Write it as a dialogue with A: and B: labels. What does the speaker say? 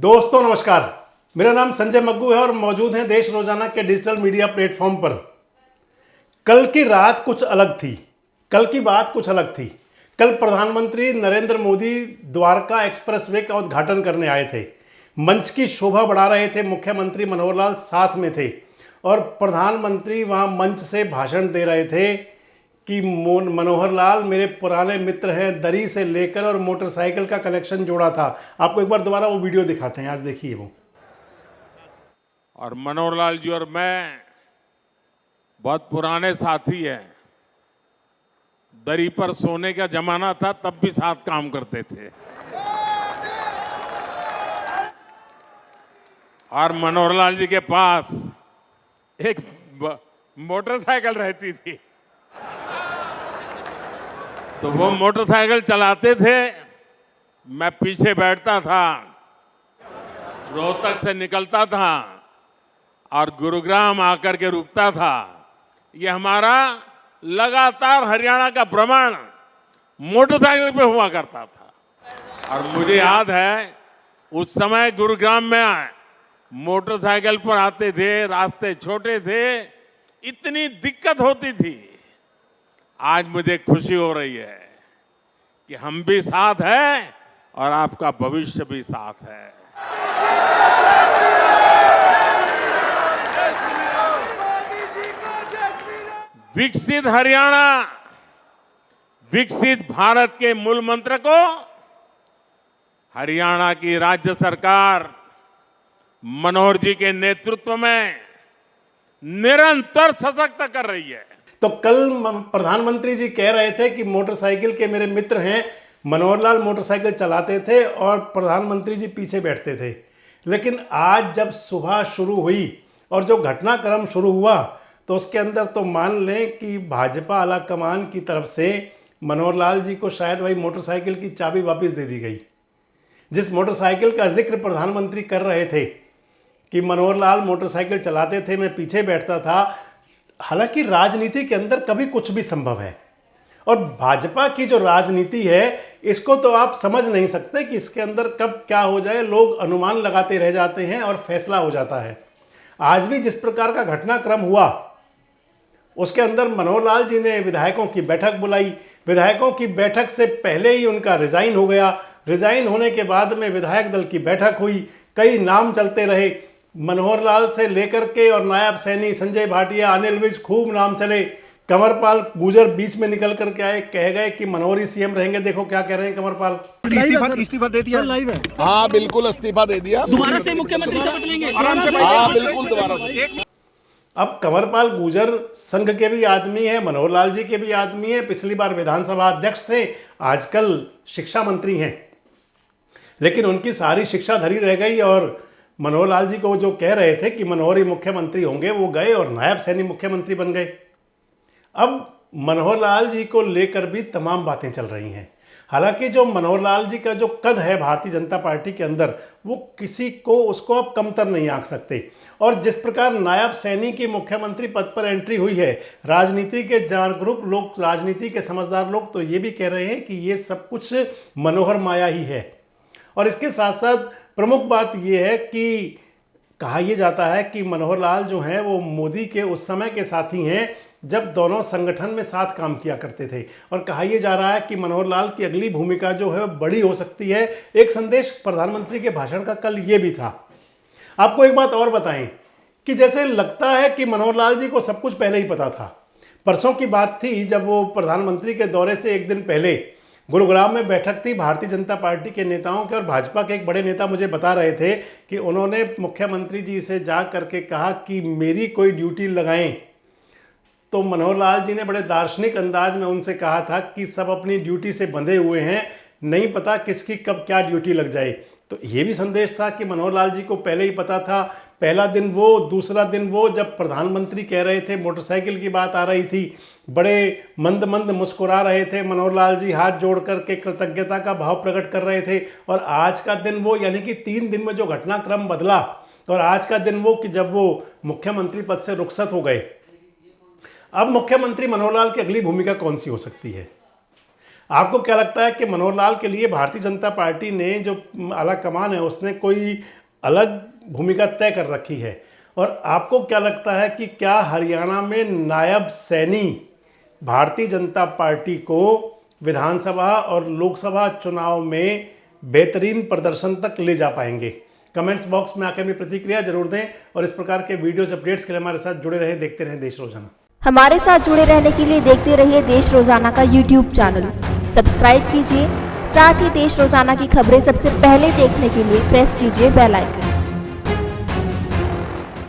A: दोस्तों नमस्कार, मेरा नाम संजय मग्गू है और मौजूद हैं देश रोजाना के डिजिटल मीडिया प्लेटफॉर्म पर। कल की रात कुछ अलग थी, कल की बात कुछ अलग थी। कल प्रधानमंत्री नरेंद्र मोदी द्वारका एक्सप्रेसवे का उद्घाटन करने आए थे। मंच की शोभा बढ़ा रहे थे, मुख्यमंत्री मनोहर लाल साथ में थे और प्रधानमंत्री वहां मंच से भाषण दे रहे थे कि मनोहर लाल मेरे पुराने मित्र हैं, दरी से लेकर और मोटरसाइकिल का कनेक्शन जोड़ा था। आपको एक बार दोबारा वो वीडियो दिखाते हैं, आज देखिए वो।
B: और मनोहर लाल जी और मैं बहुत पुराने साथी हैं। दरी पर सोने का जमाना था, तब भी साथ काम करते थे। और मनोहर लाल जी के पास एक मोटरसाइकिल रहती थी, तो वो मोटरसाइकिल चलाते थे, मैं पीछे बैठता था, रोहतक से निकलता था और गुरुग्राम आकर के रुकता था। ये हमारा लगातार हरियाणा का भ्रमण मोटरसाइकिल पे हुआ करता था। और मुझे याद है उस समय गुरुग्राम में मोटरसाइकिल पर आते थे, रास्ते छोटे थे, इतनी दिक्कत होती थी। आज मुझे खुशी हो रही है कि हम भी साथ हैं और आपका भविष्य भी साथ है। विकसित हरियाणा, विकसित भारत के मूल मंत्र को हरियाणा की राज्य सरकार मनोहर जी के नेतृत्व में निरंतर सशक्त कर रही है।
A: तो कल प्रधानमंत्री जी कह रहे थे कि मोटरसाइकिल के मेरे मित्र हैं, मनोहर लाल मोटरसाइकिल चलाते थे और प्रधानमंत्री जी पीछे बैठते थे। लेकिन आज जब सुबह शुरू हुई और जो घटनाक्रम शुरू हुआ तो उसके अंदर तो मान लें कि भाजपा आला कमान की तरफ से मनोहर लाल जी को शायद वही मोटरसाइकिल की चाबी वापस दे दी गई। जिस मोटरसाइकिल का जिक्र प्रधानमंत्री कर रहे थे कि मनोहर लाल मोटरसाइकिल चलाते थे, मैं पीछे बैठता था। हालांकि राजनीति के अंदर कभी कुछ भी संभव है और भाजपा की जो राजनीति है इसको तो आप समझ नहीं सकते कि इसके अंदर कब क्या हो जाए। लोग अनुमान लगाते रह जाते हैं और फैसला हो जाता है। आज भी जिस प्रकार का घटनाक्रम हुआ उसके अंदर मनोहर लाल जी ने विधायकों की बैठक बुलाई। विधायकों की बैठक से पहले ही उनका रिजाइन हो गया। रिजाइन होने के बाद में विधायक दल की बैठक हुई, कई नाम चलते रहे, मनोहर लाल से लेकर के और नायब सैनी संजय भाटिया, अनिल विज, खूब नाम चले। कंवरपाल गुर्जर बीच में निकल करके आए, कह गए कि मनोहर ही सीएम रहेंगे। देखो क्या कह रहे हैं कंवरपाल।
C: इस्तीफा दे दिया, लाइव है।
D: हाँ बिल्कुल, इस्तीफा दे दिया।
C: दोबारा से मुख्यमंत्री शपथ लेंगे?
D: हाँ बिल्कुल दोबारा।
A: अब कंवरपाल गुर्जर संघ के भी आदमी हैं, मनोहर लाल जी के भी आदमी हैं, पिछली बार विधानसभा अध्यक्ष थे, आजकल शिक्षा मंत्री हैं। लेकिन उनकी सारी शिक्षा धरी रह गई और मनोहर लाल जी को जो कह रहे थे कि मनोहर ही मुख्यमंत्री होंगे, वो गए और नायब सैनी मुख्यमंत्री बन गए। अब मनोहर लाल जी को लेकर भी तमाम बातें चल रही हैं। हालांकि जो मनोहर लाल जी का जो कद है भारतीय जनता पार्टी के अंदर, वो किसी को उसको आप कमतर नहीं आंक सकते। और जिस प्रकार नायब सैनी की मुख्यमंत्री पद पर एंट्री हुई है, राजनीति के जागरूक लोग, राजनीति के समझदार लोग तो ये भी कह रहे हैं कि ये सब कुछ मनोहर माया ही है। और इसके साथ साथ प्रमुख बात यह है कि कहा यह जाता है कि मनोहर लाल जो हैं वो मोदी के उस समय के साथी हैं जब दोनों संगठन में साथ काम किया करते थे। और कहा यह जा रहा है कि मनोहर लाल की अगली भूमिका जो है बड़ी हो सकती है। एक संदेश प्रधानमंत्री के भाषण का कल ये भी था। आपको एक बात और बताएं कि जैसे लगता है कि मनोहर लाल जी को सब कुछ पहले ही पता था। परसों की बात थी जब वो प्रधानमंत्री के दौरे से एक दिन पहले गुरुग्राम में बैठक थी भारतीय जनता पार्टी के नेताओं के, और भाजपा के एक बड़े नेता मुझे बता रहे थे कि उन्होंने मुख्यमंत्री जी से जा करके कहा कि मेरी कोई ड्यूटी लगाएं। तो मनोहर लाल जी ने बड़े दार्शनिक अंदाज में उनसे कहा था कि सब अपनी ड्यूटी से बंधे हुए हैं, नहीं पता किसकी कब क्या ड्यूटी लग जाए। तो ये भी संदेश था कि मनोहर लाल जी को पहले ही पता था। पहला दिन वो, दूसरा दिन वो, जब प्रधानमंत्री कह रहे थे, मोटरसाइकिल की बात आ रही थी, बड़े मंद मंद मुस्कुरा रहे थे मनोहर लाल जी, हाथ जोड़ करके कृतज्ञता का भाव प्रकट कर रहे थे। और आज का दिन वो, यानी कि 3 दिन में जो घटनाक्रम बदला, और आज का दिन वो कि जब वो मुख्यमंत्री पद से रुखसत हो गए। अब मुख्यमंत्री मनोहर लाल की अगली भूमिका कौन सी हो सकती है? आपको क्या लगता है कि मनोहर लाल के लिए भारतीय जनता पार्टी ने जो आला कमान है उसने कोई अलग भूमिका तय कर रखी है? और आपको क्या लगता है कि क्या हरियाणा में नायब सैनी भारतीय जनता पार्टी को विधानसभा और लोकसभा चुनाव में बेहतरीन प्रदर्शन तक ले जा पाएंगे? कमेंट्स बॉक्स में आकर अपनी प्रतिक्रिया जरूर दें और इस प्रकार के वीडियोज अपडेट्स के लिए हमारे साथ जुड़े रहे, देखते रहें देश रोजाना।
E: हमारे साथ जुड़े रहने के लिए देखते रहिए देश रोजाना का यूट्यूब चैनल सब्सक्राइब कीजिए। साथ ही देश रोजाना की खबरें सबसे पहले देखने के लिए प्रेस कीजिए बेल आइकन।